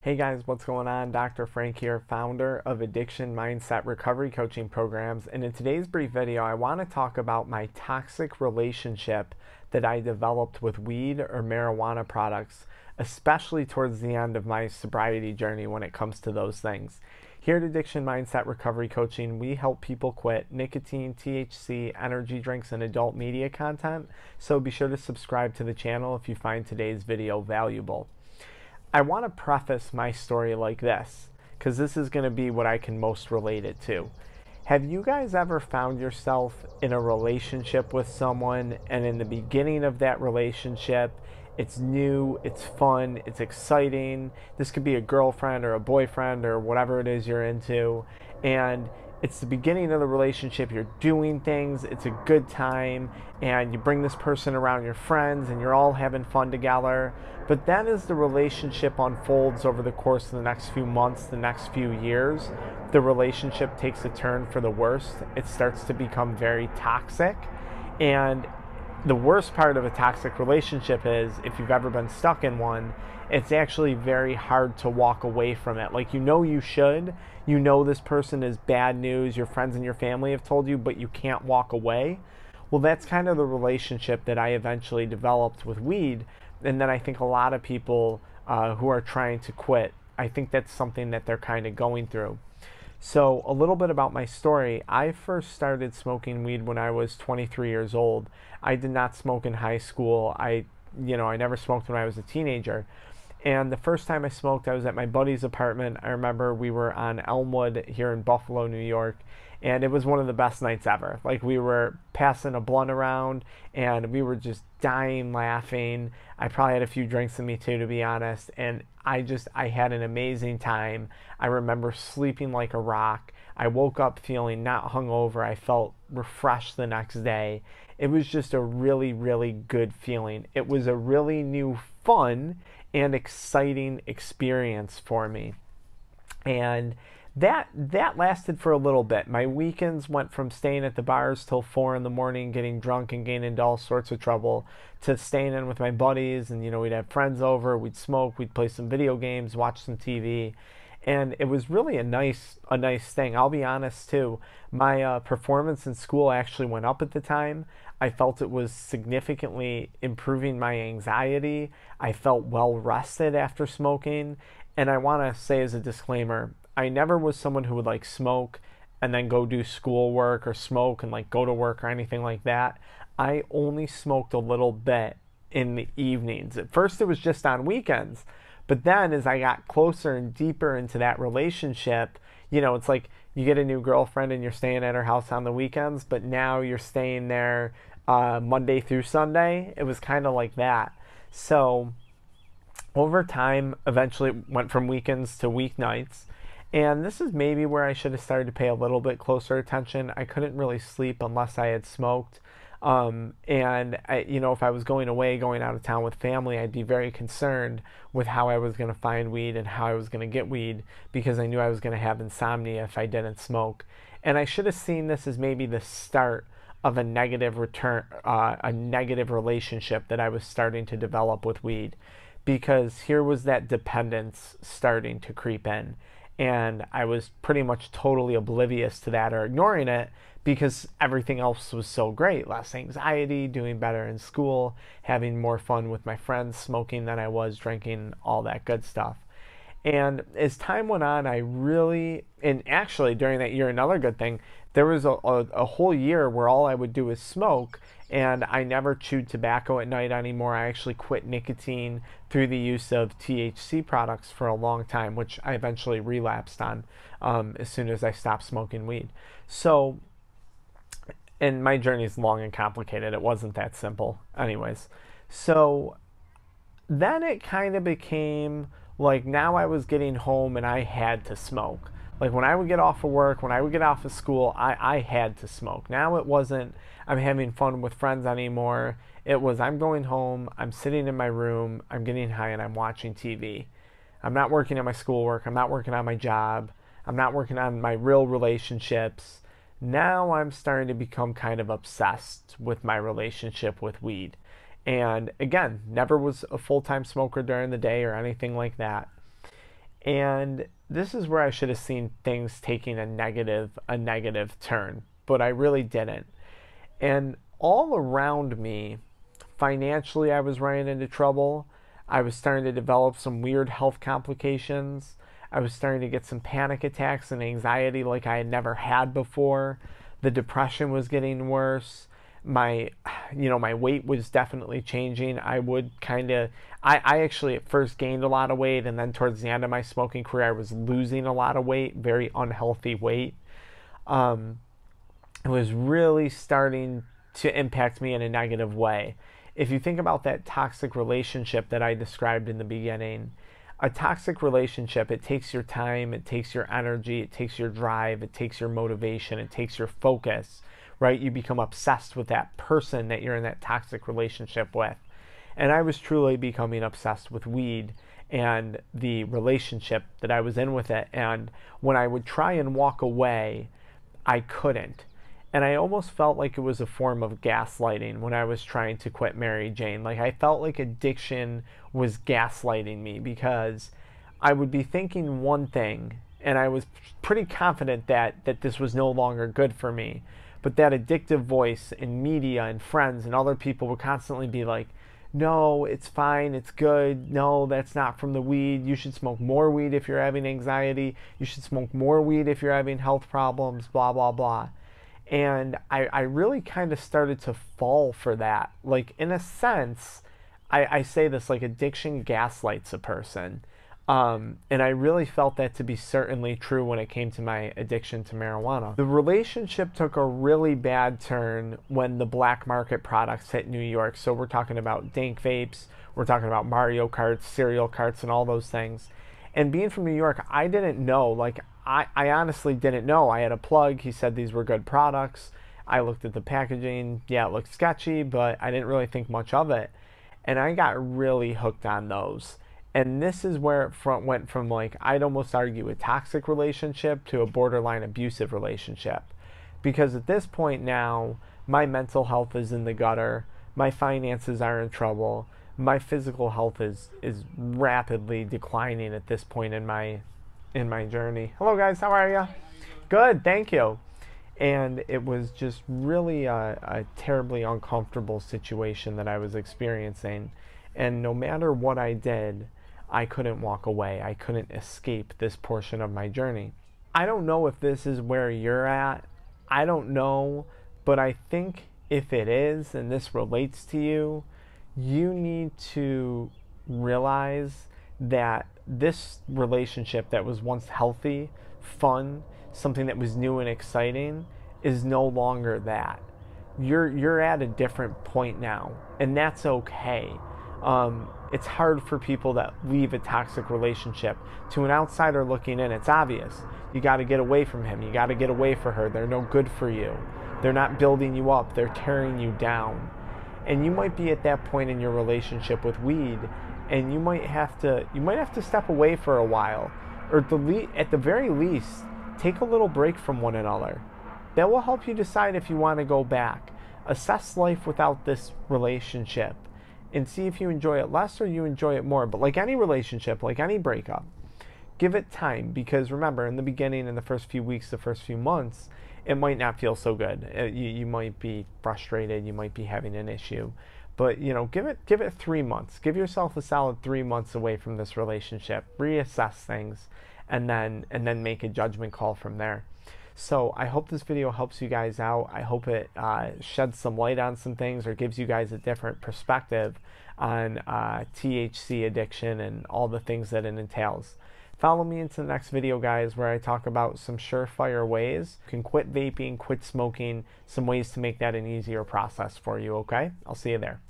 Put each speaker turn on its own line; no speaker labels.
Hey guys, what's going on? Dr. Frank here, founder of AddictionMindset recovery coaching programs. And in today's brief video, I want to talk about my toxic relationship that I developed with weed or marijuana products, especially towards the end of my sobriety journey when it comes to those things. Here at Addiction Mindset Recovery Coaching, we help people quit nicotine, THC, energy drinks, and adult media content. So be sure to subscribe to the channel if you find today's video valuable. I want to preface my story like this, because this is going to be what I can most relate it to. Have you guys ever found yourself in a relationship with someone, and in the beginning of that relationship, it's new, it's fun, it's exciting. This could be a girlfriend or a boyfriend or whatever it is you're into, and it's the beginning of the relationship, you're doing things, it's a good time, and you bring this person around your friends and you're all having fun together. But then as the relationship unfolds over the course of the next few months, the next few years, the relationship takes a turn for the worst. It starts to become very toxic. And the worst part of a toxic relationship is, if you've ever been stuck in one, it's actually very hard to walk away from it. Like, you should. You know this person is bad news. Your friends and your family have told you, but you can't walk away. Well, that's kind of the relationship that I eventually developed with weed. And then I think a lot of people who are trying to quit, I think that's something that they're kind of going through. So a little bit about my story. I first started smoking weed when I was 23 years old. I did not smoke in high school. I never smoked when I was a teenager. And the first time I smoked, I was at my buddy's apartment. I remember we were on Elmwood here in Buffalo, New York, and it was one of the best nights ever. Like, we were passing a blunt around, and we were just dying laughing. I probably had a few drinks in me too, to be honest, and I had an amazing time. I remember sleeping like a rock. I woke up feeling not hungover. I felt refreshed the next day. It was just a really, really good feeling. It was a really new, fun, and exciting experience for me. And that lasted for a little bit. My weekends went from staying at the bars till 4 in the morning, getting drunk and getting into all sorts of trouble, to staying in with my buddies, and we'd have friends over, we'd smoke, we'd play some video games, watch some TV. And it was really a nice thing. I'll be honest too, my performance in school actually went up at the time. I felt it was significantly improving my anxiety. I felt well rested after smoking. And I want to say as a disclaimer, I never was someone who would smoke and then go do schoolwork, or smoke and go to work or anything like that. I only smoked a little bit in the evenings. At first it was just on weekends. But then as I got closer and deeper into that relationship, it's like you get a new girlfriend and you're staying at her house on the weekends, but now you're staying there Monday through Sunday. It was kind of like that. So over time, eventually it went from weekends to weeknights. And this is maybe where I should have started to pay a little bit closer attention. I couldn't really sleep unless I had smoked. And if I was going away, going out of town with family, I'd be very concerned with how I was going to find weed and how I was going to get weed, because I knew I was going to have insomnia if I didn't smoke. And I should have seen this as maybe the start of a negative relationship that I was starting to develop with weed, because here was that dependence starting to creep in. And I was pretty much totally oblivious to that, or ignoring it, because everything else was so great. Less anxiety, doing better in school, having more fun with my friends, smoking than I was drinking, all that good stuff. And as time went on, and actually during that year, another good thing, there was a whole year where all I would do is smoke, and I never chewed tobacco at night anymore. I actually quit nicotine through the use of THC products for a long time, which I eventually relapsed on as soon as I stopped smoking weed. So, and my journey is long and complicated. It wasn't that simple. Anyways, so then it kind of became like, now I was getting home and I had to smoke. Like, when I would get off of work, when I would get off of school, I had to smoke. Now it wasn't I'm having fun with friends anymore. It was I'm going home, I'm sitting in my room, I'm getting high, and I'm watching TV. I'm not working at my schoolwork, I'm not working on my job, I'm not working on my real relationships. Now I'm starting to become kind of obsessed with my relationship with weed. And again, never was a full-time smoker during the day or anything like that. And this is where I should have seen things taking a negative turn, but I really didn't. And all around me, financially, I was running into trouble. I was starting to develop some weird health complications. I was starting to get some panic attacks and anxiety like I had never had before. The depression was getting worse. My weight was definitely changing. I actually at first gained a lot of weight, and then towards the end of my smoking career, I was losing a lot of weight, very unhealthy weight. It was really starting to impact me in a negative way. If you think about that toxic relationship that I described in the beginning, a toxic relationship, it takes your time, it takes your energy, it takes your drive, it takes your motivation, it takes your focus, right? You become obsessed with that person that you're in that toxic relationship with. And I was truly becoming obsessed with weed and the relationship that I was in with it. And when I would try and walk away, I couldn't. And I almost felt like it was a form of gaslighting when I was trying to quit Mary Jane. Like I felt like addiction was gaslighting me, because I would be thinking one thing and I was pretty confident that this was no longer good for me. But that addictive voice in media and friends and other people would constantly be like, no, it's fine, it's good. No, that's not from the weed. You should smoke more weed if you're having anxiety. You should smoke more weed if you're having health problems, blah, blah, blah. And I really kind of started to fall for that. Like, in a sense, I say this, like, addiction gaslights a person. And I really felt that to be certainly true when it came to my addiction to marijuana. The relationship took a really bad turn when the black market products hit New York. So we're talking about dank vapes, we're talking about Mario Karts, cereal carts, and all those things. And being from New York, I didn't know, like, I honestly didn't know. I had a plug, he said these were good products. I looked at the packaging, yeah, it looked sketchy, but I didn't really think much of it. And I got really hooked on those. And this is where it went from, like, I'd almost argue a toxic relationship to a borderline abusive relationship. Because at this point now, my mental health is in the gutter, my finances are in trouble, my physical health is rapidly declining at this point in my journey. Hello guys, how are you? Good, thank you. And it was just really a terribly uncomfortable situation that I was experiencing. And no matter what I did, I couldn't walk away. I couldn't escape this portion of my journey. I don't know if this is where you're at. I don't know. But I think if it is, and this relates to you, you need to realize that this relationship that was once healthy, fun, something that was new and exciting, is no longer that. You're at a different point now, and that's okay. It's hard for people that leave a toxic relationship. To an outsider looking in, it's obvious. You got to get away from him. You got to get away from her. They're no good for you. They're not building you up. They're tearing you down. And you might be at that point in your relationship with weed, and you might have to step away for a while, or at the very least, take a little break from one another. That will help you decide if you want to go back. Assess life without this relationship and see if you enjoy it less or you enjoy it more. But like any relationship, like any breakup, give it time, because remember, in the beginning, in the first few weeks, the first few months, it might not feel so good. You might be frustrated, you might be having an issue. But give it 3 months. Give yourself a solid 3 months away from this relationship. Reassess things, and then make a judgment call from there. So I hope this video helps you guys out. I hope it sheds some light on some things, or gives you guys a different perspective on THC addiction and all the things that it entails. Follow me into the next video, guys, where I talk about some surefire ways you can quit vaping, quit smoking, some ways to make that an easier process for you, okay? I'll see you there.